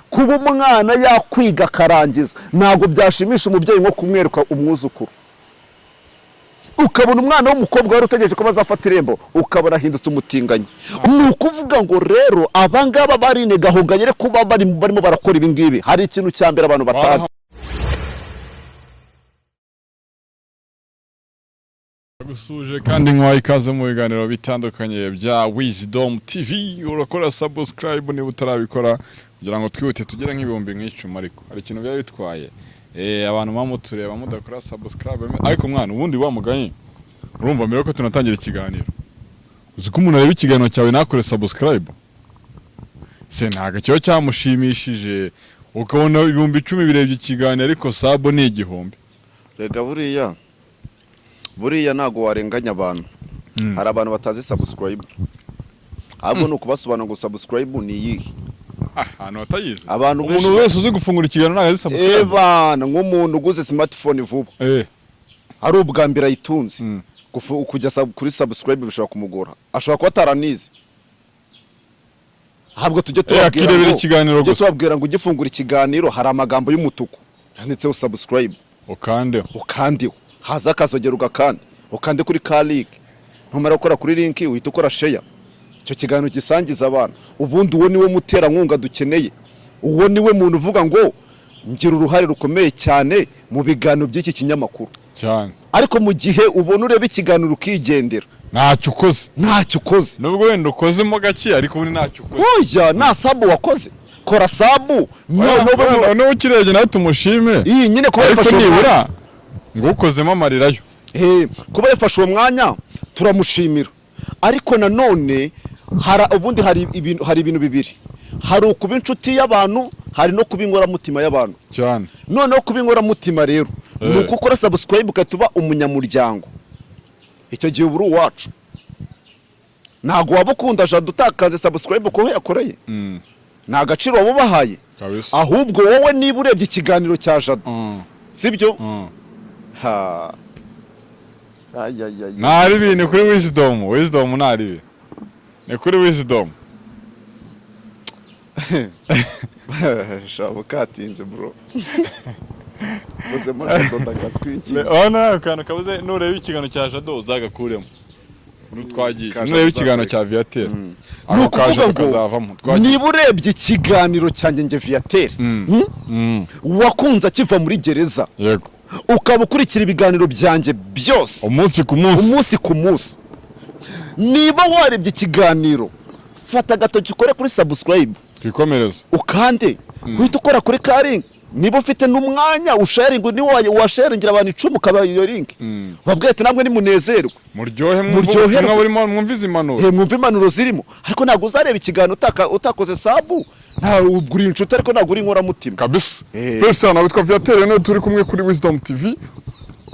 kuba umwana yakwiga akarangiza ntabwo byashimisha umubyeyi nko kumwereka umwuzukuru. Ukabona umwana w'umukobwa wari utegereje ko bazafata irembo ukabona ahindutse umutinganyi. Ni ukuvuga ngo rero abangaba barine gahonganye re kuba barimo barakora ibi ngibi. Hari ikintu cya mbere abantu batazi. Gusuje kandi nkwaye ikaze mu biganiro bitandukanye bya Wisdom TV. Urakora subscribe niba utarabikora kugira ngo twihute tugere nk'ibihumbi nk'icumi, ariko hari ikintu byari bitwaye abantu bamutureba mudakora subscribe. Ariko mwana ubundi wamuganye urumva mbere ko tunatangira ikiganiro, uzi ko umuntu areba ikiganiro cyawe nakore subscribe se ntaga cyo cyamushimishije ukabona ibihumbi 10 birebye ikiganiro ariko sabo ni igihumbi. Rega buriya ntago warenganya abantu. Hari abantu batazi subscribe. Ahubwo no kubasobanura ngo subscribe ni yihe. Hano batayizi. Umuntu wese uzi gufungura ikiganiro ntazi subscribe. Bana nk'umuntu uguze smartphone vuba. Ari ubwa mbere ayitunze. Kujya kuri subscribe bishobora kumugora. Ashobora kuba ataranize. Ahubwo tujye turebera ikiganiro gusa. Tubabwira ngo ugifungura ikiganiro hari amagambo y'umutuku yanditseho subscribe. Ukandeho. Haza akazogera ugakande. Ukande kuri ka link. Ntumara gukora kuri link uhita ukora share. Icyo kiganiro gisangiza abantu. Ubundi uwo niwe mutera nkunga dukeneye. Uwo niwe muntu uvuga ngo ngira uruhare rukomeye cyane mu biganiro by'iki kinyamakuru. Cyane. Ariko mu gihe ubona ureba ikiganiro ukigendera. Ntacyo ukoze. Nubwo wenda ukozemo gake ariko ubundi ntacyo ukoze. Oya nta sabu wakoze. Kora sabu. No ukirebye nawe tumushime. Iyi nyine kuba yafashe nibura ngo ukozemo amarirayo. Kuba yafashe uwo mwanya turamushimira. Ariko nanone ubundi hari ibintu bibiri. Hari ukuba inshuti y'abantu, hari no kuba inkoramutima y'abantu. Cyane. Noneho kuba inkoramutima rero ni uko ukora subscribe ukatuba umunyamuryango. Icyo gihe uburu wacu. Ntago waba ukunda Jado utakaze subscribe ko yakoreye. Nta gaciro waba ubahaye. Ahubwo wowe niba urebye ikiganiro cya Jado. Sibyo? Nari bine kuri Wisdom nari. Ni kuri Wisdom. Shabo katinze bro. Bose mashado ndakaswiki. Ona kana kabuze nureba ikiganiro cya Jado uzagakuremo. Urutwagiye. Nureba ikiganiro cya Viateur. Nuko kazavamo. Niba urebye ikiganiro cyanjye nge Viateur. Wakunza kiva muri gereza. Yego. Ukaba ukurikira ibiganiro byanjye byose umunsi ku munsi. Niba warebye ikiganiro fata agatoki ukore kuri subscribe twikomereza ukande uhita ukora kuri ka link. Niba ufite n'umwanya usharinga ni washaringira abantu 10 ukaba iyo link wabwiye ati namwe ni munezerwe muryohe burimo mwumvize impanuro mwumva impanuro zirimo. Ariko ntago uzareba ikiganiro utakoze sabu nta uguri inshuti ariko ntago uri inkoramutima kabisa. First sana bitwa Viateur rero turi kumwe kuri Wisdom TV.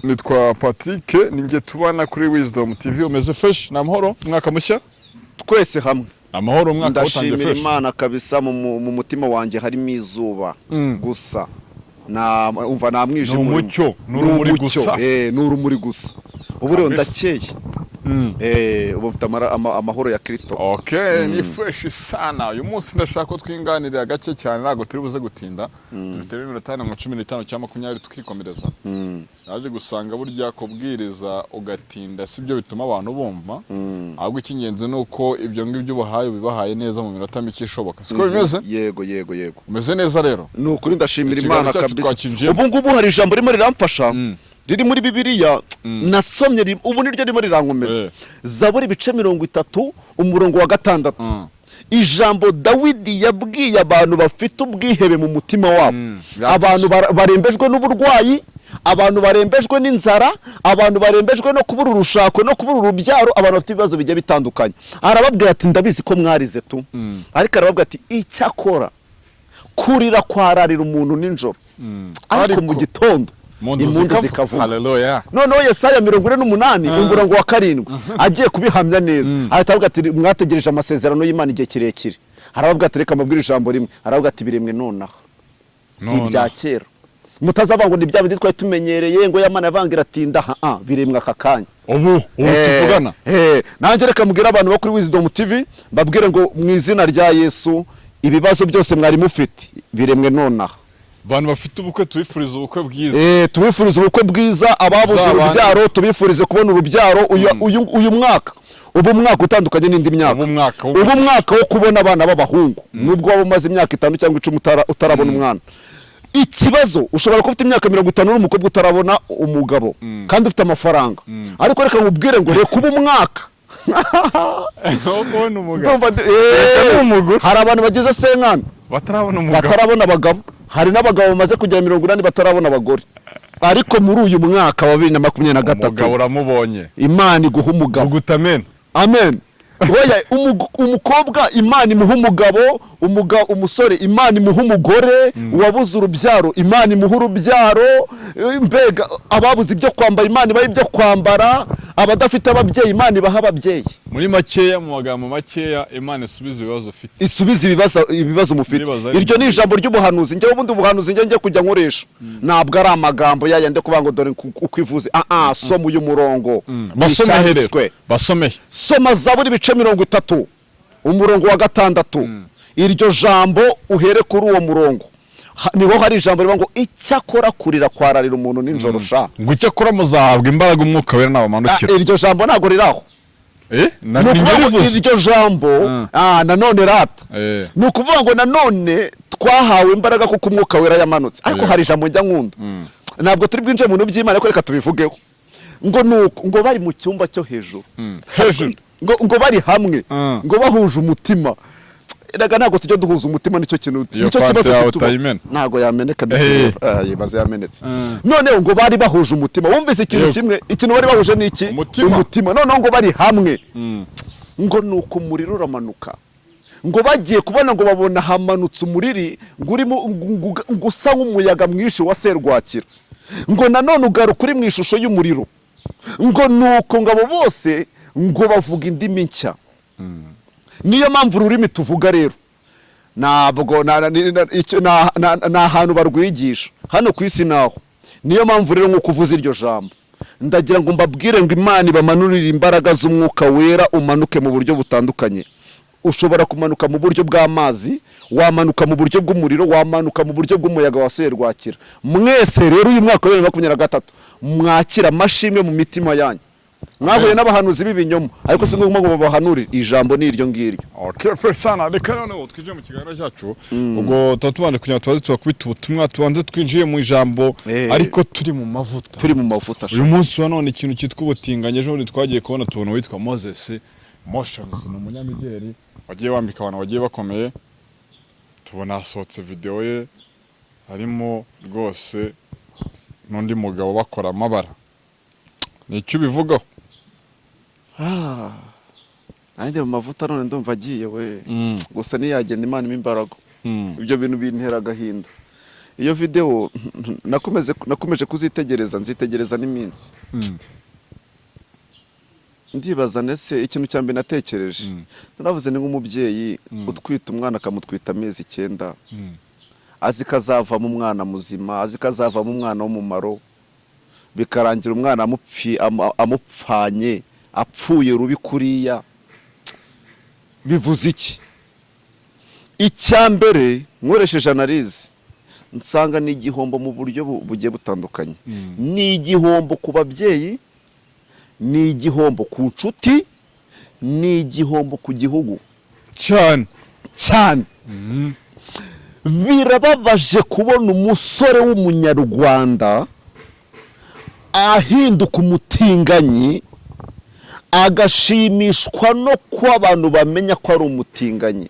Nitwa Patrick ninge tubana kuri Wisdom TV. Umeze fresh na mahoro mwaka mushya twese hamwe. Amahoro mwaka utangiye fresh. Ndashimira Imana kabisa mu mutima wanjye harimo izuba gusa umva namwijima umucyo n'urumuri gusa. N'urumuri gusa. Ubu rero ndakeye. Ubu mfite amahoro ya Kristo. Okay, ni fresh sana. Uyu munsi ndashaka ko twinganirira gake cyane ntago turi buze gutinda. Dufite iminota 15 cyangwa 20 tukikomereza. Naje gusanga burya kubwiriza ugatinda sibyo bituma abantu bumva. Ahubwo ikingenzi nuko ibyo ngibyo ubahaye bibahaye neza mu minota mike ishoboka. Siko bimeze? Yego. Umeze neza rero. Nukuri ndashimira Imana kabisa. Ubu ngubu hari ijambo rimwe riramfasha. Riri muri Bibiliya nasomye ubu niryo ririmo rirankomeza. Zaburi ibice 30 umurongo wa 6. Ijambo Dawidi yabwiye abantu bafite ubwihebe mu mutima wabo. Abantu barembejwe n'uburwayi, abantu barembejwe n'inzara, abantu barembejwe no kubura urushako no kubura urubyaro, abantu bafite ibibazo bijye bitandukanye. Arababwira ati ndabizi ko mwarize tu. Ariko arababwira ati icyakora kurira kwararira umuntu ninjoro. Ariko mu gitondo impundu zikavuga. Haleluya. Noneho Yesaya 48 umurongo wa 7 agiye kubihamya neza. Ahitavuga ati mwategereje amasezerano y'Imana igihe kirekire. Aravuga ati reka mabwire ijambo rimwe. Aravuga ati biremwe nonaha. Si bya kera. Mutazavango ni bya bindi twari tumenyereye ngo y'Imana yavangira ati biremwe aka kanya. Ubu tuvugana. Nanjye reka mubwira abantu bo kuri Wisdom TV mbabwire ngo mu izina rya Yesu ibibazo byose mwari mufite biremwe nonaha. Abantu bafite ubukwe tubifuriza ubukwe bwiza. Tubifuriza ubukwe bwiza, ababuze urubyaro tubifurize kubona urubyaro uyu mwaka. Ubu mwaka utandukanye n'indi myaka. Ubu mwaka wo kubona abana b'abahungu. Nubwo waba umaze imyaka 5 cyangwa 10 utarabona umwana. Ikibazo ushobora kuba ufite imyaka 50 n'umukobwa utarabona umugabo kandi ufite amafaranga. Ariko reka nkubwire ngo reka ubu mwaka hari abantu bageze senkana batarabona abagabo, hari n'abagabo bamaze kugera 80 batarabona abagore. Ariko muri uyu mwaka wa 2023 umugabo uramubonye, Imana iguha umugabo. Ugutamen. Amen. Oya, umukobwa Imana imuha umugabo, umusore Imana imuha umugore, uwabuze urubyaro Imana imuha urubyaro, mbega ababuze ibyo kwambara Imana ibaha ibyo kwambara, abadafite ababyeyi Imana ibaha ababyeyi. Muri makeya, mu magambo makeya, Imana isubiza ibibazo ufite. Isubiza ibibazo mufite. Iryo ni ijambo ry'ubuhanuzi. Njye ubundi ubuhanuzi njye kujya nkoresha. Ntabwo ari amagambo yayande kuvuga ngo dore ukwivuze. Soma uyu murongo. Basomeye. Soma Zaburi ibice 30 umurongo wa 6. Iryo jambo uhere kuri uwo murongo. Niho hari ijambo rivuga ngo icyakora kurira kwararira umuntu ninjoro sha. Ngo icyakora muzahabwa imbaraga umwuka wera n'abamanukira. Iryo jambo ntago riraho. Iryo jambo nanone rata. Ni ukuvuga ngo nanone twahawe imbaraga kuko umwuka wera yamanutse. Ariko hari ijambo njya nkunda. Ntabwo turi bwinje mu bintu by'Imana, ariko reka tubivugeho. Ngo bari mu cyumba cyo hejuru. Ngo bari hamwe, ngo bahuje umutima. Eraga ntago tujya duhuza umutima, nicyo kintu nicyo kibazo gituma ntago yameneka yibaze yamenetse. None ngo bari bahuje umutima. Wumvise ikintu kimwe, ikintu bari bahuje ni iki? Umutima. None ngo bari hamwe, ngo nuko umuriro uramanuka. Ngo bagiye kubona ngo babona hamanutse umuriri ngurimo gusa nk'umuyaga mwinshi wa serwakira. Ngo nanone ugaruka uri mu ishusho y'umuriro. Ngo nuko ngabo bose ngo bavuga indimi nshya. Niyo mpamvu ururimi tuvuga rero ntabwo na ahantu barwigisha hano ku isi naho. Niyo mpamvu rero nko kuvuza iryo jambo ndagira ngo mbabwire ngo Imana ibamanurire imbaraga z'umwuka wera, umanuke mu buryo butandukanye. Ushobora kumanuka mu buryo bw'amazi, wamanuka mu buryo bw'umuriro, wamanuka mu buryo bw'umuyaga wa serwakira. Mwese rero uyu mwaka wa 2023 mwakira amashimwe mu mitima yanyu. Mwahuye n'abahanuzi b'ibinyoma, ariko si ngombwa ngo babahanurire. Ijambo ni iryo ngiryo. Okay, Fesana, reka noneho twinjiye mu kiganiro cyacu. Ubwo tutubande kugira twaze twakubita ubutumwa, tubanze twinjiye mu ijambo, ariko turi mu mavuta. Turi mu mavuta. Uyu munsi wa none ikintu cyitwa ubutinganye, ejo bundi twagiye kubona tubona witwa Moses Motions, ni umunyamideli wagiye wambika abantu bagiye bakomeye. Tubona hasohotse video ye harimo rwose n'undi mugabo bakora amabara. Ni icyo bivugaho? Ande mu mavuta none ndumva agiye we. Gusa niyagenda Imana imbaraga. Ibyo bintu bintera gahinda. Iyo video nakomeje kuzitegereza, nzitegereza n'iminsi. Ndibaza nese ikintu cyambe natekereje. Naravuze ni nk'umubyeyi utwita umwana akamutwita amezi 9. Azi kazava mu mwana muzima, azi kazava mu mwana w'umumaro. Bikarangira umwana amupfanye, apfuye rubi kuriya. Bivuze iki? Icyambere nkoresheje analyse nsanga ni igihombo mu buryo bugiye butandukanye. Ni igihombo ku babyeyi, ni igihombo ku nshuti, ni igihombo ku gihugu cyane. Birababaje kubona umusore w'umunyarwanda ahinduka umutinganyi, agashimishwa no ko abantu bamenya ko ari umutinganyi.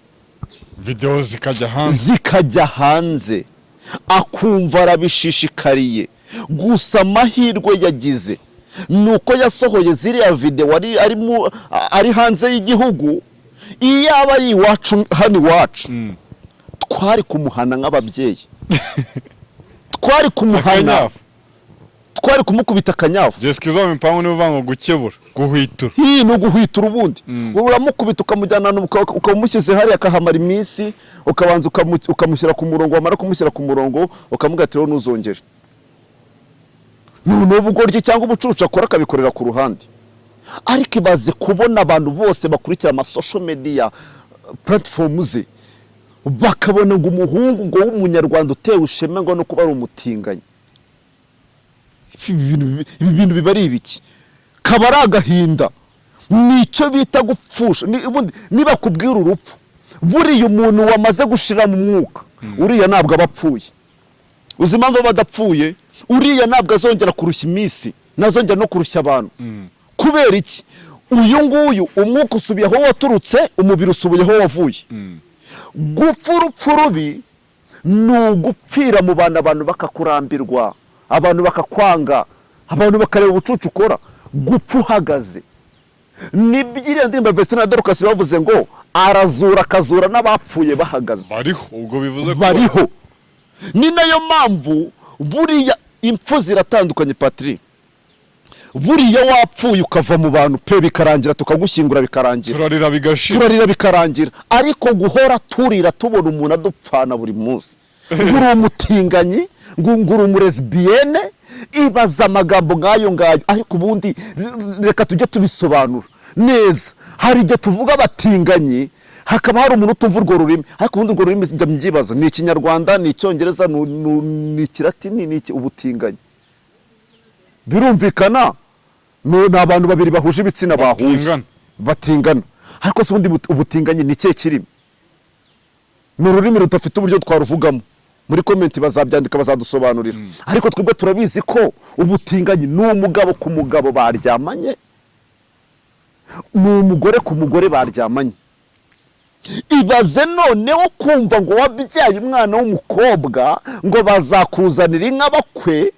Video zikajya hanze akumva arabishishikariye. Gusa amahirwe yagize nuko yasohoye ziriya video ari hanze y'igihugu. Iyo aba ari iwacu hano iwacu twari kumuhana nk'ababyeyi. Twari kumuhana, twari kumukubita akanyafu. Jeskizo mpango ni uvango gukebura, guhwitura. No guhwitura ubundi. Uramukubita ukamujyana ukamushyize hari akahamara iminsi, ukabanza ukamushyira ku murongo, wamara kumushyira ku murongo ukamugatiraho n'uzongere. None ubugoryi cyangwa ubucucu akora akabikorera ku ruhande. Ariko ibaze kubona abantu bose bakurikira ama social media platform ze bakabona ngo umuhungu ngo w'umunyarwanda utewe ishema ngo no kuba ari umutinganyi. Ibi bintu biba ari ibiki? Kaba ari agahinda. Nicyo bita gupfusha. Niba kubwira urupfu, buriya umuntu wamaze gushira mu mwuka, uriya ntabwo abapfuye. Uzi impamvu badapfuye? Uriya ntabwo azongera kurushya iminsi, nazongera no kurushya abantu. Kubera iki? Uyu nguyu umwuka usubiye aho waturutse, umubiri usubiye aho wavuye. Gupfa urupfu rubi ni ugupfira mu bantu, abantu bakakurambirwa, abantu bakakwanga, abantu bakareba ubucucu ukora. Gupfa uhagaze. Nibyiriya ndirimbo Vestine na Dorcas bavuze ngo arazura akazura n'abapfuye bahagaze. Bariho, ubwo bivuze ko bariho. Ni nayo mpamvu buriya impfu ziratandukanye Patrick. Buriya wapfuye ukava mu bantu pe bikarangira, tukagushyingura bikarangira, turarira bigashira, turarira bikarangira. Ariko guhora turira tubona umuntu adupfana buri munsi, nguru umutinganyi, nguru umulesbienne, ibaza amagambo ngayo ngayo. Ariko ubundi reka tujye tubisobanura neza. Hari igihe tuvuga abatinganyi, hakaba hari umuntu utumva urwo rurimi, ariko ubundi urwo rurimi njya mbyibaza, ni Ikinyarwanda, ni Icyongereza, ni Ikilatini, ni ubutinganyi. Birumvikana ni abantu babiri bahuje ibitsina bahuje batingana. Ariko se ubundi ubutinganyi ni ikihe kirimi? Ni ururimi rudafite uburyo twaruvugamo. Muri comment bazabyandika bazadusobanurira. Ariko twebwe turabizi ko ubutinganyi ni umugabo ku mugabo baryamanye, ni umugore ku mugore baryamanye. Ibaze noneho kumva ngo wabyaye umwana w'umukobwa ngo bazakuzanira inka bakwe,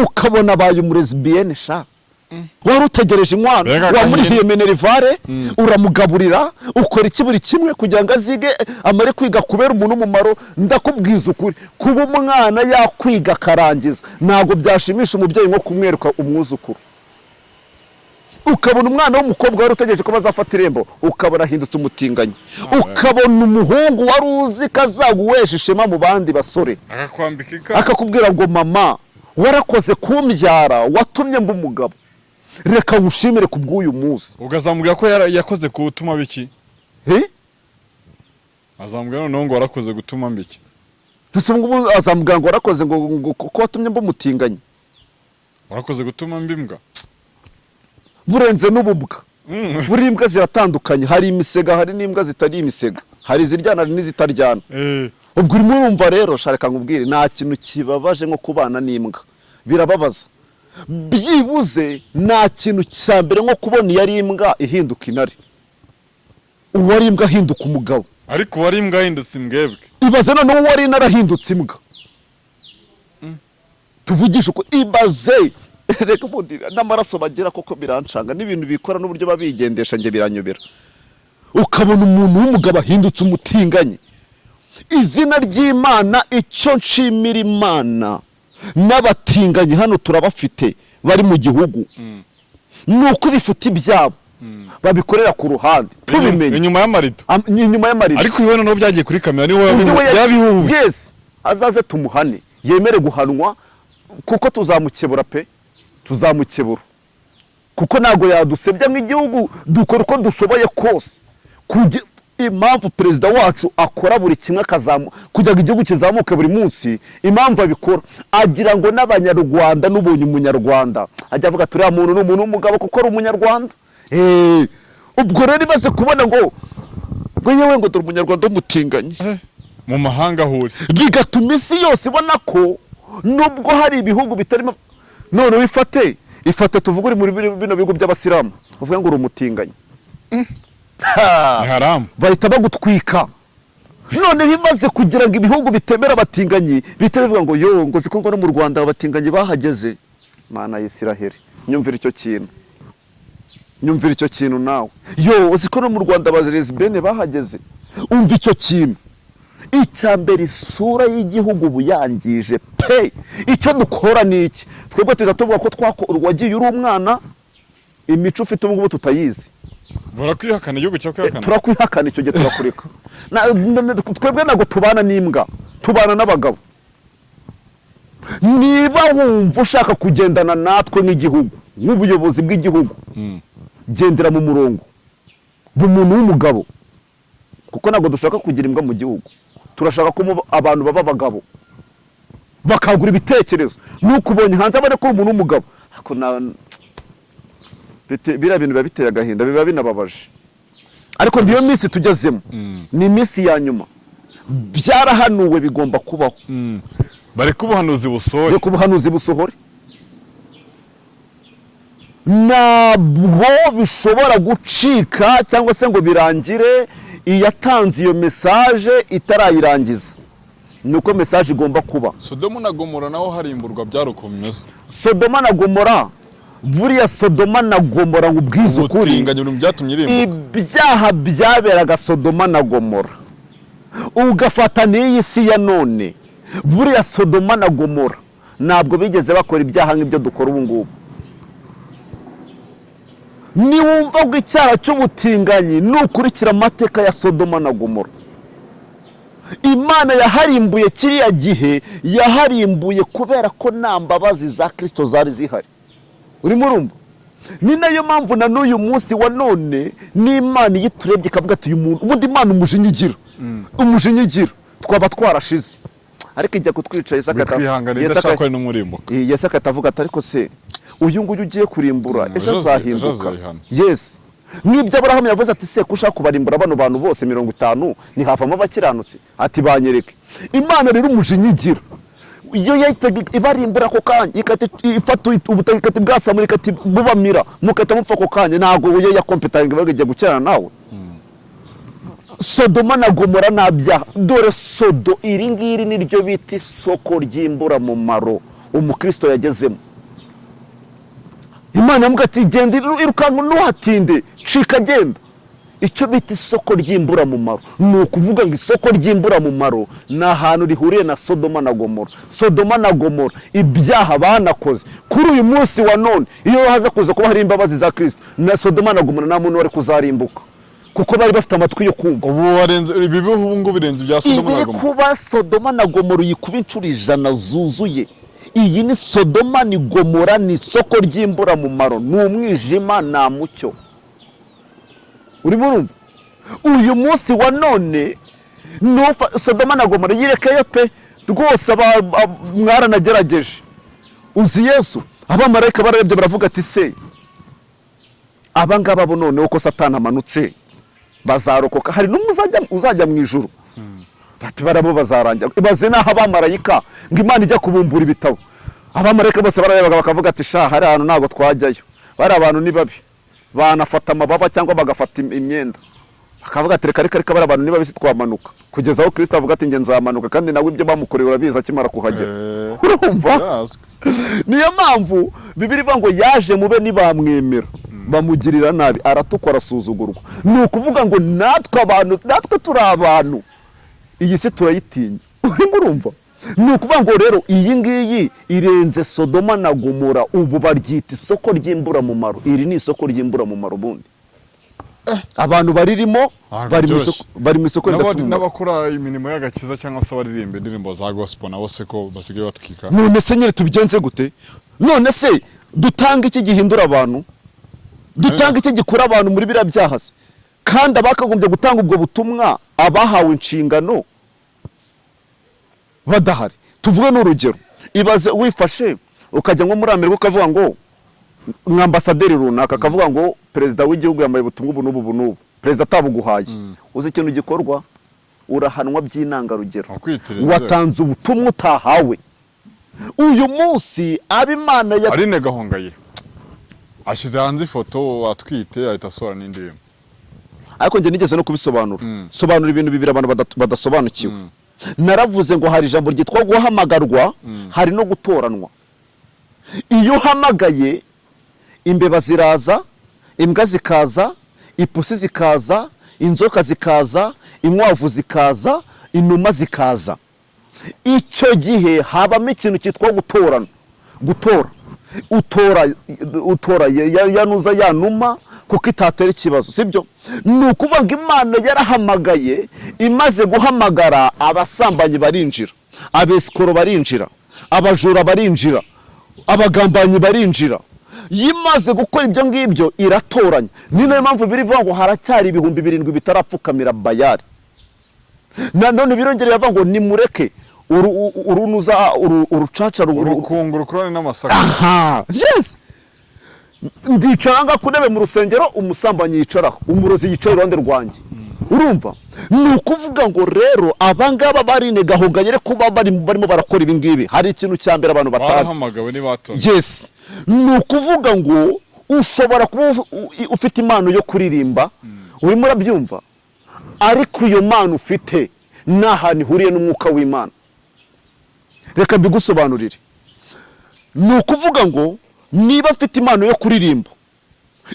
ukabona abaye umulesbienne sha. Wari utegereje inkwano, wamurihiye Minerivare, uramugaburira, ukora iki buri kimwe kugira ngo azige amare kwiga kubera umuntu umumaro. Ndakubwiza ukuri, kuba umwana yakwiga akarangiza ntabwo byashimisha umubyeyi nko kumwereka umwuzukuru. Ukabona umwana w'umukobwa wari utegereje ko bazafata irembo, ukabona ahindutse umutinganyi. Ukabona umuhungu wari uzi ko azaguhesha ishema mu bandi basore, akakwambika akakubwira ngo mama warakoze kumbyara, watumye mba umugabo, reka ngushimire ku bw'uyu munsi. Ugazamubwira ko yakoze gutuma biki? Azamubwira noneho ngo warakoze gutuma mbiki? Azamubwira ngo warakoze ngo ko watumye mba umutinganyi, warakoze gutuma mbimbwa. Burenze n'ububwa. Buri imbwa ziratandukanye, hari imisega, hari n'imbwa zitari imisega, hari iziryana hari n'izitaryana. Ubwo urimo urumva rero, shareka nkubwire, nta kintu kibabaje nko kubana n'imbwa. Birababaza. Byibuze nta kintu cya mbere nko kubona yari imbwa ihinduka intare, uwari imbwa ahinduka umugabo. Ariko uwari imbwa ahindutse imbwebwe. Ibaze noneho uwari intare ahindutse imbwa. Tuvugisha uko ibaze. Reka bundira n'amaraso bagira koko birancanga, n'ibintu bikora n'uburyo babigendesha nge biranyobera. Ukabona umuntu w'umugabo ahindutse umutinganyi. Izina ry'Imana, icyo nshimira Imana n'abatinganyi hano turabafite bari mu gihugu, nuko bifite ibyabo babikorera ku ruhande tubimenye inyuma y'amarido, inyuma y'amarido. Ariko ibona no byagiye kuri kamera ni wowe yabihuye. Yes, azaze tumuhane, yemere guhanwa, kuko tuzamukebura pe, tuzamukebura, kuko nago yadusebya nk'igihugu. Dukora uko dushoboye kose. Impamvu perezida wacu akora buri kimwe akazamuka kugira ngo igihugu kizamuke buri munsi, impamvu abikora agira ngo n'abanyarwanda n'ubonye umunyarwanda ajya avuga turiya muntu n'umuntu w'umugabo kuko ari umunyarwanda. Ubwo rero ibaze kubona ngo yewe ngo dore umunyarwanda w'umutinganyi mu mahanga ahuri, bigatuma isi yose ibona ko nubwo hari ibihugu bitarimo. None wifate tuvuga uri muri bino bihugu by'abasilamu, uvuga ngo uri umutinganyi, haramu bahita bagutwika. None bimaze kugira ngo ibihugu bitemera abatinganyi bihita bivuga ngo yo ngo ziko ngo no mu Rwanda abatinganyi bahageze. Mana y'Isiraheli, nyumvira icyo kintu, nyumvira icyo kintu nawe. Yo uziko no mu Rwanda abazirezibene bahageze. Umva icyo kintu. Icyambere isura y'igihugu buyangije pe. Icyo dukora ni iki? Twebwe tuvuga ko wagiye uri umwana, imico ufite ubwo tutayizi. Barakwihakana igihugu cyo kwihakana. Turakwihakana icyo gihe turakureka. Twebwe nago tubana n'imbwa, tubana n'abagabo. Niba wumva ushaka kugendana natwe nk'igihugu, nk'ubuyobozi bw'igihugu, gendera mu murongo bw'umuntu w'umugabo, kuko nago dushaka kugira imbwa mu gihugu. turashaka ko abantu baba abagabo bakagura ibitekerezo nuko ubonye hanze abone ko umuntu w'umugabo ariko biriya bintu biba biteye agahinda biba binababaje ariko niyo minsi tugezemo ni iminsi ya nyuma byarahanuwe bigomba kubaho bari kubuhanuzi busohore ntabwo bishobora gucika cyangwa se ngo birangire iyatanze iyo mesaje itarayirangiza nuko mesaje igomba kuba. Sodoma na Gomora naho harimburwa byarukomeza. Sodoma na Gomora buriya Sodoma na Gomora ubwizo kuri ibyaha byaberaga Sodoma na Gomora ugafata n'iyi si ya none buriya Sodoma na Gomora ntabwo bigeze bakora ibyaha nk'ibyo dukora ubu ngubu. Niwumva ngo icyaha cy'ubutinganyi nukurikira amateka ya Sodoma na Gomora, Imana yaharimbuye kiriya gihe, yaharimbuye kubera ko nta mbabazi za Kristo zari zihari. Urimo urumva? Ni nayo mpamvu na n'uyu munsi wa none n'Imana yiturebye ikavuga ati uyu muntu ubundi Imana umushinyigira twaba twarashize, ariko ijya kutwica Yesu akatavuga ati ariko se uyu nguyu ugiye kurimbura ejo azahinduka. Yes, n'ibyo Aburahamu yavuze ati se kushaka kubarimbura bano bantu bose 50 ni havamo abakiranutsi, ati banyereke. Imana rero umushinyigira iyo yahitaga ibarimbura ko kanya ifata ubutaka ikati bwasamura ikati bubamira mukata mupfa ko kanya, ntago we yakompetinga bagiye gukirana nawe. Sodoma na Gomora nabyaha, dore Sodo iri ngiri niryo biti soko ry'imbura mu maro umukristo yagezemo. Imana yamuga ati genda irukanka ntuhatinde cika genda. Icyo biti soko ry'imbura mu maro ni ukuvuga ngo isoko ry'imbura mu maro ni ahantu rihuriye na Sodoma na Gomora. Sodoma na Gomora ibyaha banakoze kuri uyu munsi wa none, iyo haza kuza kuba hari imbabazi za Kristo, na Sodoma na Gomora nta muntu wari kuzarimbuka kuko bari bafite amatwi yo kumva. Ubu warenze ibibeho ubu ngo birenze bya Sodoma na Gomora. Kuba Sodoma na Gomora yikuba incuro 100 zuzuye. Iyi ni Sodoma ni Gomora ni soko ry'imbura mu maro, ni umwijima na mucyo. Urimo urumva? Uyu munsi wa none Sodoma na Gomora yirekeyo pe rwose mwaranagerageje. Uzi Yesu abamarayika bararebye baravuga ati se abangaba bo none uko Satani amanutse bazarokoka, hari uzajya mu ijuru? Bati barabo bazarangira. Ibaze naho abamarayika ngo Imana ijya kubumbura ibitabo, abamarayika bose bararebaga bakavuga ati sha hari ahantu ntago twajyayo, bari abantu ni babi, banafata amababa cyangwa bagafata imyenda, bakavuga ati reka bari abantu ni babi twamanuka, kugeza aho Kristo avuga ati nge nzamanuka, kandi nawe ibyo bamukoreye urabizi akimara kuhagera. Urumva? Niyo mpamvu Bibiliya ivuga ngo yaje mube nibamwemera bamugirira nabi, aratukwa arasuzugurwa. Ni ukuvuga ngo natwe turi abantu, iyi si turayitinya. Urumva? Ni ukuvuga ngo rero iyi ngiyi irenze Sodoma na Gomora, ubu baryita isoko ry'imbura mu maro. Iri ni isoko ry'imbura mu maro bundi. Abantu baririmo bari mu isoko n'abakora imirimo y'agakiza cyangwa se abaririmba indirimbo za gospel nabo se ko basigaye batwika. None se nyine tubigenze gute? None se dutanga iki gihindura abantu? Dutanga iki gikura abantu muri bira byahase? Kandi abakagombye gutanga ubwo butumwa abahawe inshingano badahari. Tuvuge n'urugero, ibaze wifashe ukajya nko muri Amerika ukavuga ngo mwambasaderi runaka akavuga ngo perezida w'igihugu yambaye ubutumwa ubu n'ubu, perezida atabuguhaye. Uzi ikintu gikorwa? Urahanwa by'intangarugero. Watanze ubutumwa utahawe. Uyu munsi ab'Imana Aline Gahongayire ashize hanze ifoto watwite ahita asora n'indirimbo. Ariko nge nigeze no kubisobanura. Sobanura ibintu bibiri abantu badasobanukiwe. Naravuze ngo hari ijambo ryitwa guhamagarwa, hari no gutoranwa. Iyo hamagaye imbeba ziraza, imbwa zikaza, ipusi zikaza, inzoka zikaza, inkwavu zikaza, inuma zikaza. Icyo gihe habamo ikintu cyitwa gutorana. Utora yanuza yanuma kuko itatera ikibazo, sibyo? Ni ukuvuga ngo Imana yarahamagaye, imaze guhamagara abasambanyi barinjira, abesikoro barinjira, abajura barinjira, abagambanyi barinjira. Yimaze gukora ibyo ngibyo iratoranya. Ni nayo mpamvu birivuga ngo haracyari 7,000 bitarapfukamira Bayali. none birongereye avuga ngo nimureke urunuza urucaca urukungu rukorane n'amasaka. aha yes ndicaranga kunebe mu rusengero umusambanyi yicaraho umurozi yicaye iruhande rwanjye urumva ni ukuvuga ngo rero abangaba barine gahonganye kuba barimo barakora ibi ngibi hari ikintu cya mbere abantu batazi barahamagawe ni batonze yes ni ukuvuga ngo ushobora kuba ufite impano yo kuririmba urimo urabyumva ariko iyo mpano ufite n'ahantu ihuriye n'umwuka w'Imana reka mbigusobanurire ni ukuvuga ngo niba afite impano yo kuririmba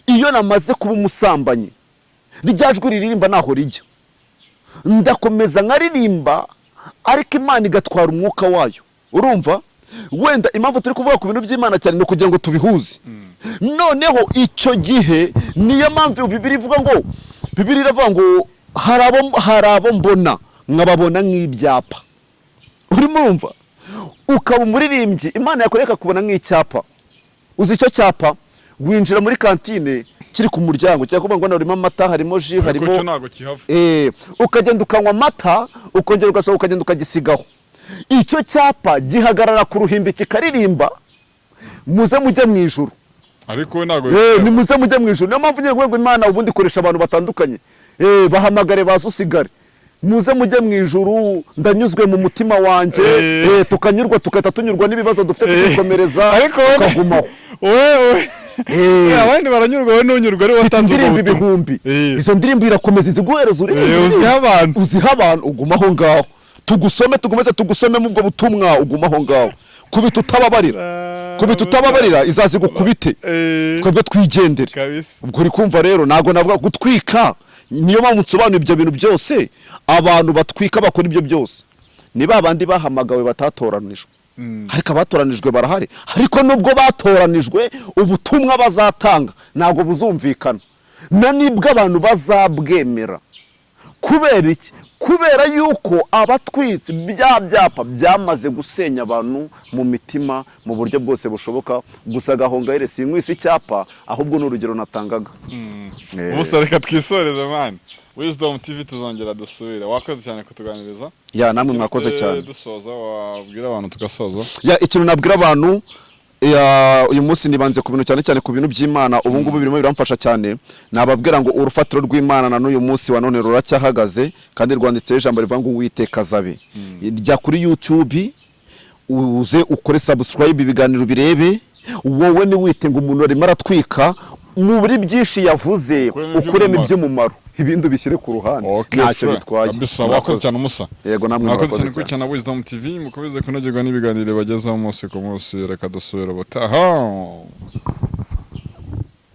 iyo namaze kuba umusambanyi ryajwe riririmba naho rijya ndakomeza nkaririmba ariko Imana igatwara umwuka wayo urumva wenda impamvu turi kuvuga ku bintu by'Imana cyane no kugira ngo tubihuze noneho icyo gihe niyo mpamvu Bibiliya ivuga ngo Bibiliya iravuga ngo hari abo mbona nkababona nk'ibyapa urimo urumva ukaba umuririmbyi Imana yakoreka kubona nk'icyapa uzi icyo cyapa winjira muri kantine kiri ku muryango cyangwa kuvuga ngo harimo amata harimo ji harimo ukagenda ukanywa amata ukongera ugasohoka ukagenda ukagisigaho icyo cyapa gihagarara ku ruhimbi kikaririmba muze mujye mu ijuru ariko ntago ni muze mujye mu ijuru niyo mpamvu ngiye ngo Imana ubundi ikoresha abantu batandukanye bahamagare bazusigare muze mujye mu ijuru ndanyuzwe mu mutima wanjye tukanyurwa tukata tunyurwa n'ibibazo dufite tukikomereza tukagumaho wewe abandi baranyurwa we n'unyurwa ari watanze indirimbo ibihumbi izo ndirimbo irakomeza iziguhereza uziha abantu ugumaho ngaho tugusome tugumeze tugusome mu bwo butumwa ugumaho ngaho kubita utababarira izazi gukubite twebwe twigendere ubwo uri kumva rero nago navuga gutwika niyo mpamvu nsobanura ibyo bintu byose abantu batwika bakora ibyo byose ni babandi bahamagawe batatoranijwe ariko abatoranijwe barahari ariko nubwo batoranijwe ubutumwa bazatanga ntabwo buzumvikana na nibwo abantu bazabwemera kubera iki kubera yuko abatwitsi bya byapa byamaze gusenya abantu mu mitima mu buryo bwose bushoboka gusa Gahongayire sinkwisi icyapa ahubwo n'urugero natangaga ubusa reka twisoreze man Wisdom TV tuzongera dusubira wakoze cyane kutuganiriza ya namwe mwakoze cyane dusoza wabwira abantu tugasoza ya ikintu nabwira abantu uyu munsi nibanze ku bintu cyane cyane ku bintu by'Imana ubu ngubu birimo biramfasha cyane nababwira ngo urufatiro rw'Imana na n'uyu munsi wa none ruracyahagaze kandi rwanditseho ijambo rivuga ngo Uwiteka azabe jya kuri YouTube uze ukore subscribe ibiganiro birebe wowe ni wite ngo umuntu arimo aratwika mu buri byinshi yavuze ukuremo iby'umumaro ibindi bishyire ku ruhande ntacyo bitwaye wakoze cyane umusa yego namwe mwakoze cyane cyane Wisdom TV mukomeze kunogerwa n'ibiganiro bagezaho umunsi ku munsi reka dusubira butaha